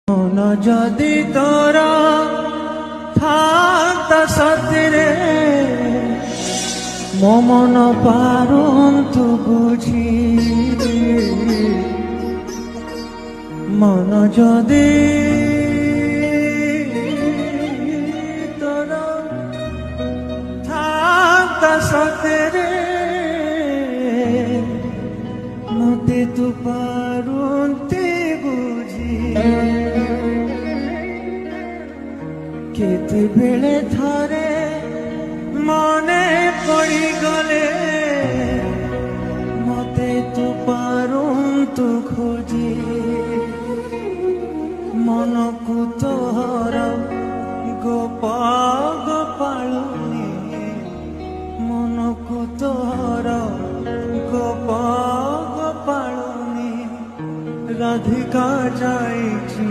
মন যদি তোরা থাকতা সতরে মো মন পারন্তু বুঝি মন যদি তোরা থাকতা সতরে মতে তু পারন্তি বুঝি কেতেবেলে থরে মনে পড়ি গলে মতে তু পারন্তু খোঁজি মনকু তোর গোপ গোপালুনি মনকু তোর গোপ গোপালুনি রাধিকা যাইছি